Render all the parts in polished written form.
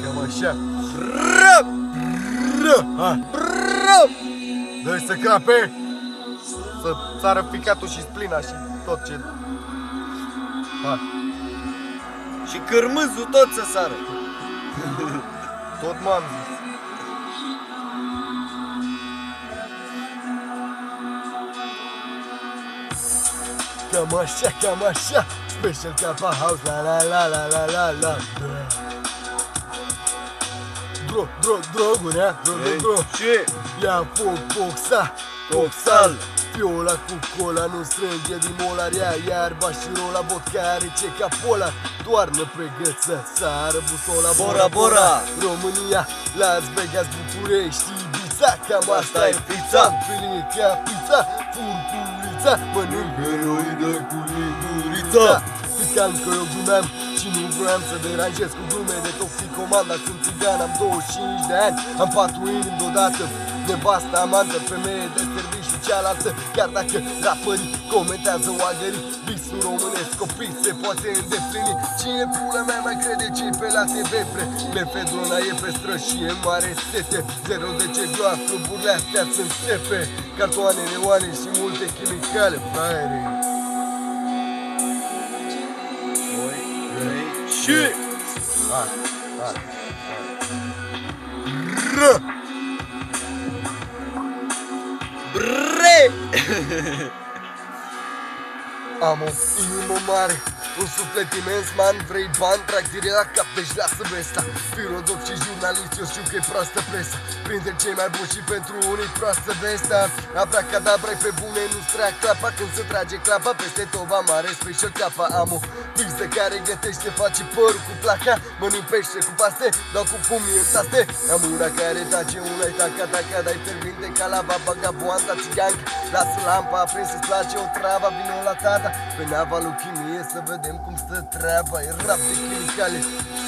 Cam așa. Dă-i să crape. Să sară ficatul și splina și tot ce... Ha. Și cârmâzul tot să sară. Tot m-am zis. Cam așa. Special Kappa House, la. Droguri, ha? Drog. Ce? Ia foc, Toxal. Fiola cu cola nu strânge din molar. Ia iarba și rola, vodka are ce ca polar. Toarnă pe găță, sară busola. Bora. România, Las Vegas, București, Ibiza. Cam asta e pizza. Feline ca pizza, furculița. Mănânc heroidă cu lingurița. Picant că eu glumeam și nu vreau să deranjez cu glume de toxicomanda. Sunt țigan, am 25 de ani, am 4 inimi deodată. Nevastă, amantă, femeie de serviciu și cealaltă. Chiar dacă rapării comentează oagării, visul românesc copii se poate îndeplini. Cine pula mea mai crede ce pe la TV? Mefedrona e pe străzi și e mare sete. 0-10 gloa, cluburile astea sunt stepe. Cartoane, neoane și multe chimicale. Fraiere. Și Hai. bre. Am o inimă mare, un suflet imens, man. Vrei bani, trag direct la cap, deci lasă vesta. Filozov și jurnalist, eu știu că e proastă presa. Printre cei mai buni și pentru unii proastă vesta. Abracadabra-i pe bune, nu-ți trea clapa. Când se trage clapa peste tova mare, Special Kappa. Am o piză care gătește, face părul cu placa. Mănânc pește cu paste, dau cu pumnii în taste. Am una care tace, una-i taca, dai fierbinte ca lava, vagabonda țigancă. Lasă lampa aprins, îți place o travă, vino la tata pe nava lui chimie să vedem cum stă treaba. E rap de chimicale,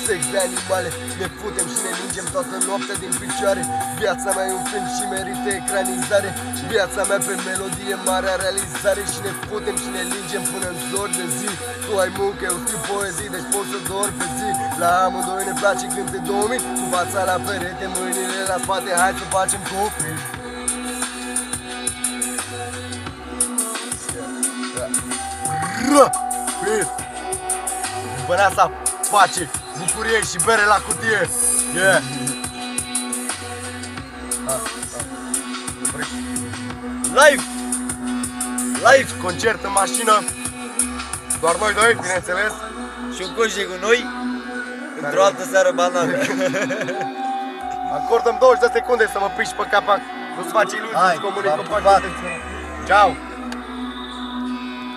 sex de animale. Ne putem și ne lingem toată noaptea din picioare. Viața mea e un film și merită ecranizare. Viața mea pe melodie, marea realizare. Și ne putem și ne lingem până în zor de zi. Tu ai muncă, eu scriu poezii, deci poți să dormi pe zi. La amândoi ne place când te domini, cu fața la perete, mâinile la spate. Hai să facem copii. Băneasa face bucurie și bere la cutie. Yeah. Live, concert în mașină. Doar noi doi, bineînțeles. Și un coș cu noi într-o altă seară banală. Acordăm 20 de secunde să mă piși pe capac. Nu-ți faci iluzii, îți comunic cu pachetul. Ciao.